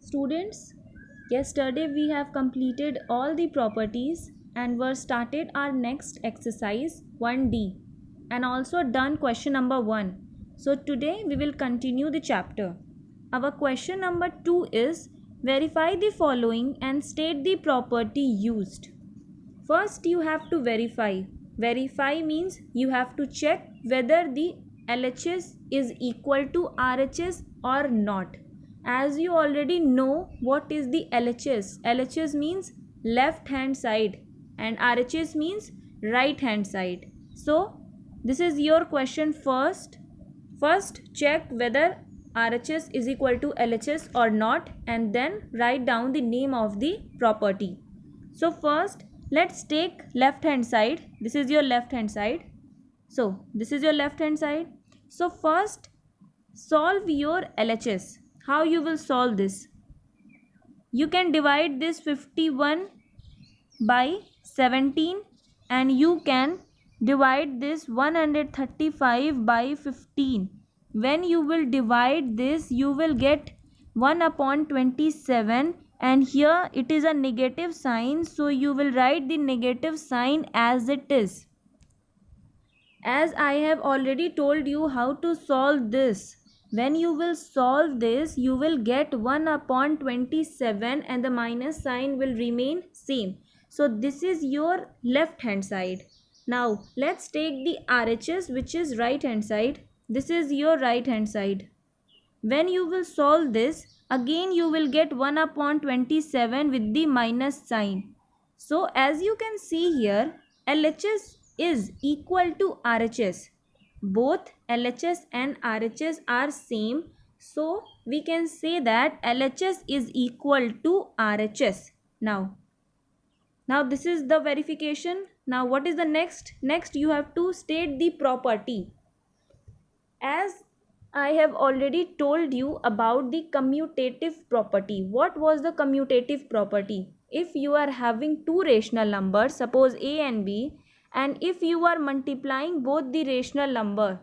Students, yesterday we have completed all the properties and were started our next exercise 1D and also done question number 1. So today we will continue the chapter. Our question number 2 is verify the following and state the property used. First you have to verify. Verify means you have to check whether the LHS is equal to RHS or not. As you already know what is the LHS. LHS means left hand side and RHS means right hand side. So this is your question first. First check whether RHS is equal to LHS or not and then write down the name of the property. So first let's take left hand side. This is your left hand side. So this is your left hand side. So first solve your LHS. How you will solve this? You can divide this 51 by 17 and you can divide this 135 by 15. When you will divide this, you will get 1 upon 27 and here it is a negative sign, so you will write the negative sign as it is. As I have already told you how to solve this. When you will solve this, you will get 1 upon 27 and the minus sign will remain same. So this is your left hand side. Now let's take the RHS, which is right hand side. This is your right hand side. When you will solve this, again you will get 1 upon 27 with the minus sign. So as you can see here, LHS is equal to RHS. Both LHS and RHS are same. So we can say that LHS is equal to RHS. Now this is the verification. Now what is the next? Next you have to state the property. As I have already told you about the commutative property. What was the commutative property? If you are having two rational numbers, suppose A and B, and if you are multiplying both the rational number,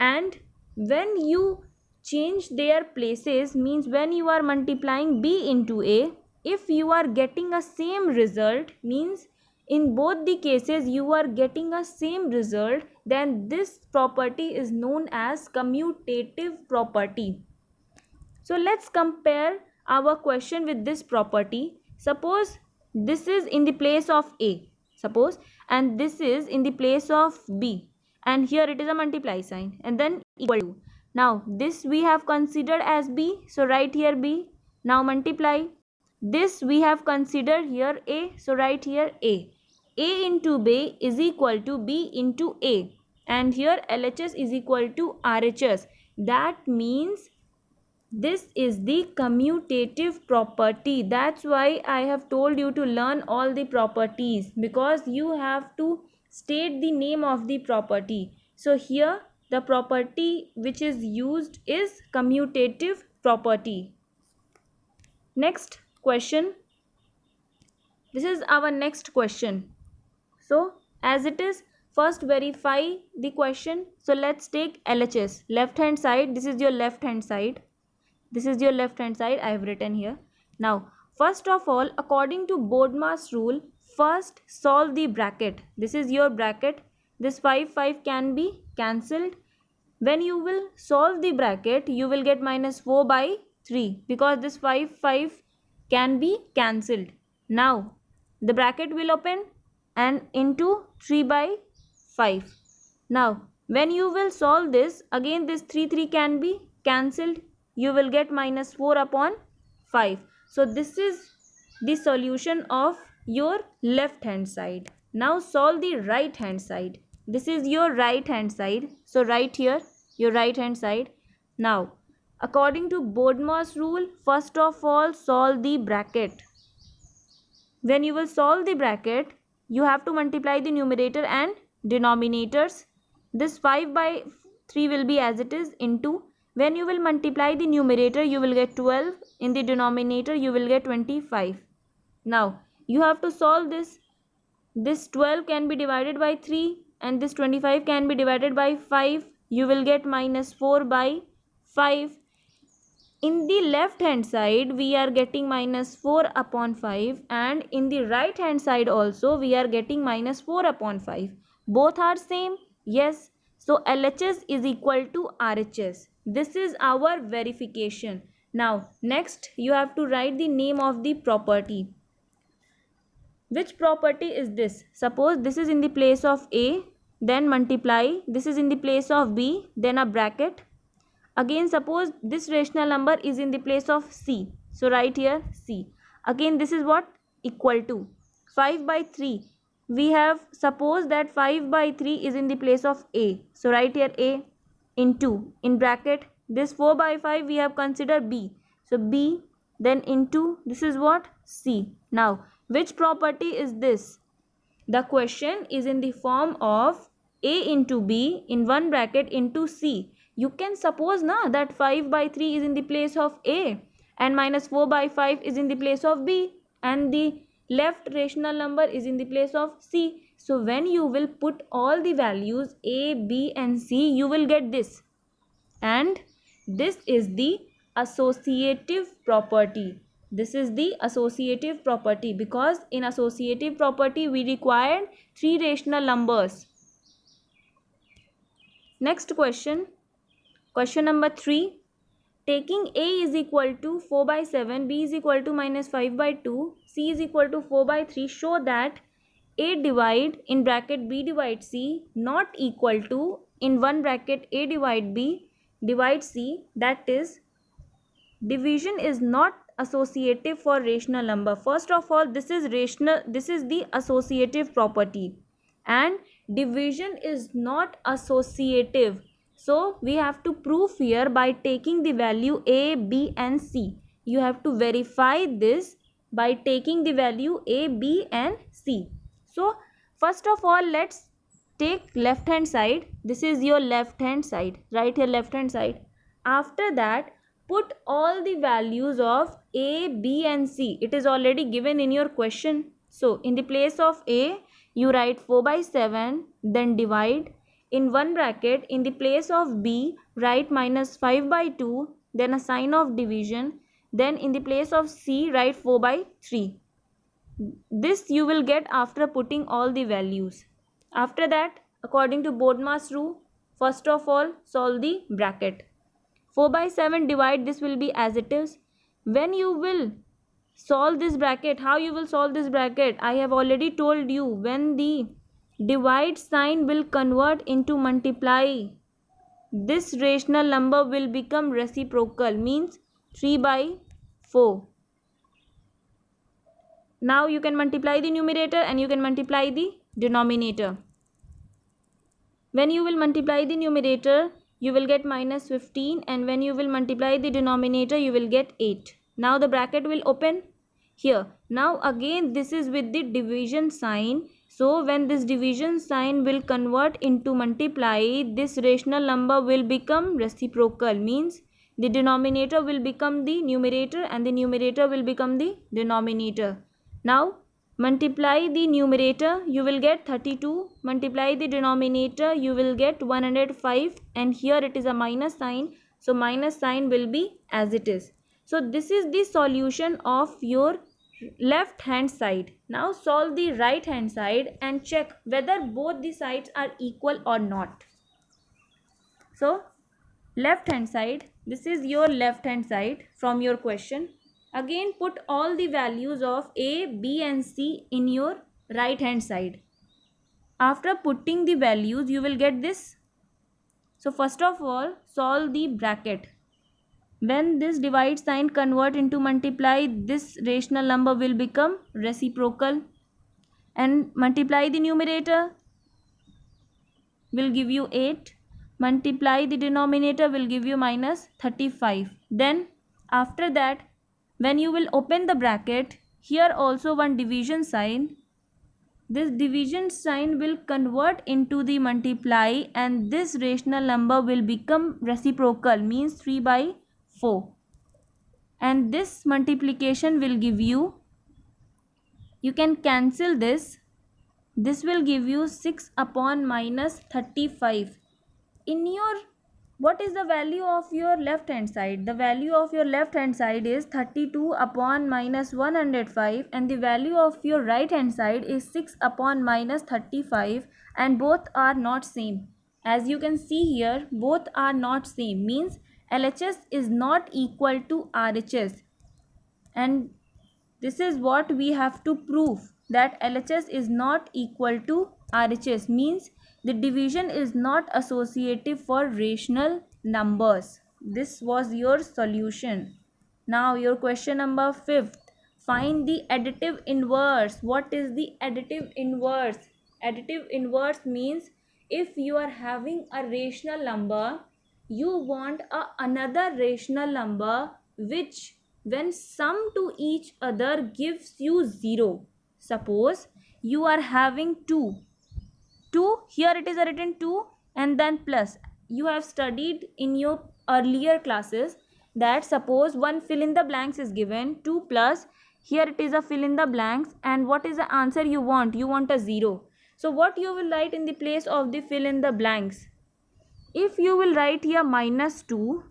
and when you change their places, means when you are multiplying B into A, if you are getting a same result, means in both the cases you are getting a same result, then this property is known as commutative property. So let's compare our question with this property. Suppose this is in the place of A, suppose, and this is in the place of B, and here it is a multiply sign and then equal to. Now this we have considered as B, so write here B. Now multiply. This we have considered here A, so write here A. A into B is equal to B into A, and here LHS is equal to RHS. That means this is the commutative property. That's why I have told you to learn all the properties, because you have to state the name of the property. So here the property which is used is commutative property. Next question. This is our next question. So as it is, first verify the question. So let's take LHS. Left hand side, this is your left hand side. This is your left hand side, I have written here. Now first of all, according to BODMAS rule, first solve the bracket. This is your bracket. This 5 can be cancelled. When you will solve the bracket, you will get minus 4 by 3, because this 5 can be cancelled. Now the bracket will open and into 3 by 5. Now when you will solve this, again this 3 can be cancelled. You will get minus 4 upon 5. So this is the solution of your left hand side. Now solve the right hand side. This is your right hand side. So write here your right hand side. Now according to BODMAS rule, first of all solve the bracket. When you will solve the bracket, you have to multiply the numerator and denominators. This 5 by 3 will be as it is into. When you will multiply the numerator, you will get 12. In the denominator, you will get 25. Now you have to solve this. This 12 can be divided by 3 and this 25 can be divided by 5. You will get minus 4 by 5. in the left hand side we are getting minus 4 upon 5, and in the right hand side also we are getting minus 4 upon 5. Both are same? Yes. So LHS is equal to RHS. This is our verification. Now next you have to write the name of the property. Which property is this? Suppose this is in the place of A, then multiply. This is in the place of B, then a bracket. Again suppose this rational number is in the place of C. So write here C. Again this is what? Equal to 5 by 3. We have suppose that 5 by 3 is in the place of A. So write here A into in bracket. This 4 by 5 we have considered B. So B, then into this is what? C. Now which property is this? The question is in the form of A into B in one bracket into C. You can suppose now that 5 by 3 is in the place of A and minus 4 by 5 is in the place of B, and the left rational number is in the place of C. So when you will put all the values A, B and C, you will get this. And this is the associative property. This is the associative property, because in associative property we required 3 rational numbers. Next question. Question number 3. Taking A is equal to 4 by 7, B is equal to minus 5 by 2, C is equal to 4 by 3, show that A divide in bracket B divide C not equal to in one bracket A divide B divide C, that is division is not associative for rational number. First of all, this is the associative property, and division is not associative. So we have to prove here by taking the value A, B and C. You have to verify this by taking the value A, B and C. So first of all, let's take left hand side. This is your left hand side. Write here left hand side. After that, put all the values of A, B and C. It is already given in your question. So in the place of A, you write 4 by 7, then divide. In one bracket, in the place of B, write minus 5 by 2, then a sign of division. Then in the place of C, write 4 by 3. This you will get after putting all the values. After that, according to Bodmer's rule, first of all, solve the bracket. 4 by 7 divide, this will be as it is. When you will solve this bracket, how you will solve this bracket? I have already told you, when the divide sign will convert into multiply, this rational number will become reciprocal, means 3 by 4. Now you can multiply the numerator and you can multiply the denominator. When you will multiply the numerator, you will get minus 15, and when you will multiply the denominator, you will get 8. Now the bracket will open here. Now again this is with the division sign. So when this division sign will convert into multiply, this rational number will become reciprocal, means the denominator will become the numerator and the numerator will become the denominator. Now multiply the numerator, you will get 32. Multiply the denominator, you will get 105, and here it is a minus sign, so minus sign will be as it is. So this is the solution of your left hand side. Now solve the right hand side and check whether both the sides are equal or not. So left hand side, this is your left hand side from your question. Again put all the values of A, B and C in your right hand side. After putting the values, you will get this. So first of all, solve the bracket. When this divide sign convert into multiply, this rational number will become reciprocal, and multiply the numerator will give you 8. Multiply the denominator will give you minus 35. Then after that, when you will open the bracket, here also one division sign. This division sign will convert into the multiply, and this rational number will become reciprocal, means 3 by 4. And this multiplication will give you can cancel this. This will give you 6 upon minus 35. In your What is the value of your left hand side? The value of your left hand side is 32 upon minus 105, and the value of your right hand side is 6 upon minus 35, and both are not same. As you can see here, both are not same, means LHS is not equal to RHS, and this is what we have to prove, that LHS is not equal to RHS, means the division is not associative for rational numbers. This was your solution. Now your question number 5th. Find the additive inverse. What is the additive inverse? Additive inverse means if you are having a rational number, you want another rational number which when sum to each other gives you 0. Suppose you are having 2, here it is written 2 and then plus. You have studied in your earlier classes that suppose one fill in the blanks is given, 2 plus, here it is a fill in the blanks, and what is the answer you want? You want a 0. So what you will write in the place of the fill in the blanks? If you will write here minus 2,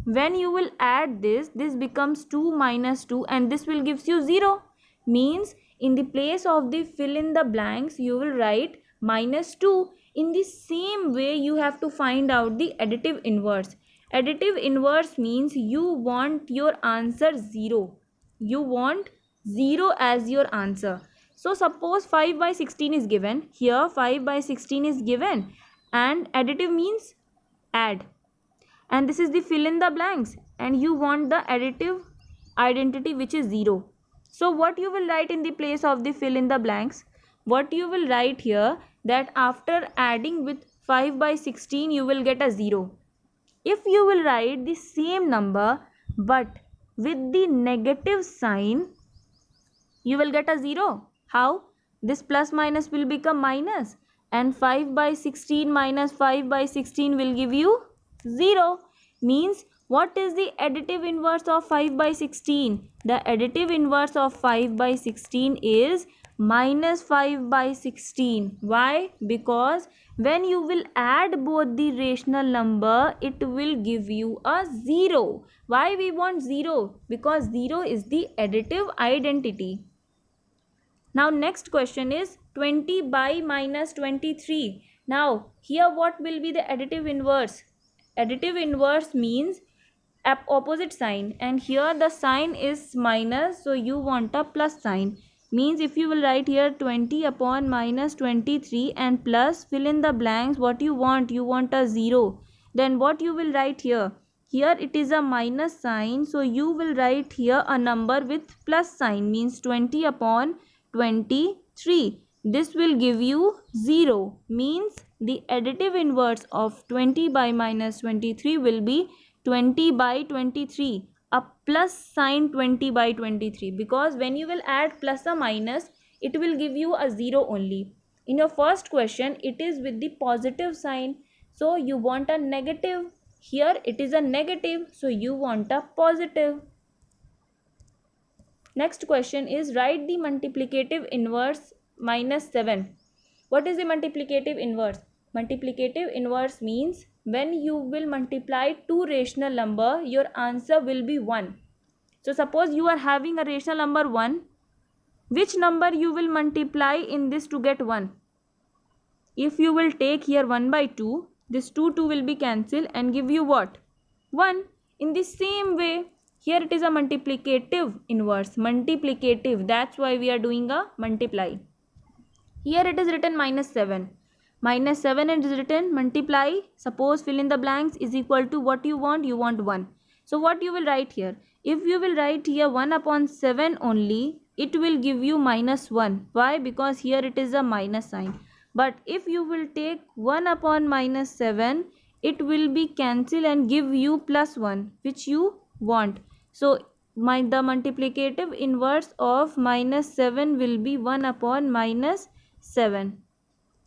when you will add this becomes 2 minus 2, and this will gives you 0. Means in the place of the fill in the blanks you will write minus 2. In the same way you have to find out the additive inverse. Additive inverse means you want your answer 0. You want 0 as your answer. So suppose 5 by 16 is given. Here 5 by 16 is given, and additive means add, and this is the fill in the blanks, and you want the additive identity which is 0. So what you will write in the place of the fill in the blanks? What you will write here, that after adding with 5 by 16 you will get a 0. If you will write the same number but with the negative sign, you will get a 0. How? This plus minus will become minus, and 5 by 16 minus 5 by 16 will give you 0. Means what is the additive inverse of 5 by 16? The additive inverse of 5 by 16 is minus 5 by 16. Why? Because when you will add both the rational number, it will give you a 0. Why we want 0? Because 0 is the additive identity. Now next question is 20 by minus 23. Now here what will be the additive inverse? Additive inverse means opposite sign, and here the sign is minus, so you want a plus sign. Means if you will write here 20 upon minus 23 and plus fill in the blanks, what you want? You want a 0. Then what you will write here? Here it is a minus sign, so you will write here a number with plus sign, means 20 upon 23. This will give you 0. Means the additive inverse of 20 by minus 23 will be 20 by 23, a plus sign 20 by 23, because when you will add plus or minus, it will give you a 0 only. In your first question it is with the positive sign, so you want a negative. Here it is a negative, so you want a positive. Next question is write the multiplicative inverse minus 7. What is the multiplicative inverse? Multiplicative inverse means when you will multiply two rational number, your answer will be 1. So suppose you are having a rational number 1. Which number you will multiply in this to get 1? If you will take here 1 by 2, this 2 will be cancelled and give you what? 1. In the same way, here it is a multiplicative inverse. Multiplicative, that's why we are doing a multiply. Here it is written minus 7. Minus 7 is written multiply. Suppose fill in the blanks is equal to what you want? You want 1. So what you will write here? If you will write here 1 upon 7 only, it will give you minus 1. Why? Because here it is a minus sign. But if you will take 1 upon minus 7, it will be cancelled and give you plus 1, which you want. So the multiplicative inverse of minus 7 will be 1 upon minus 7.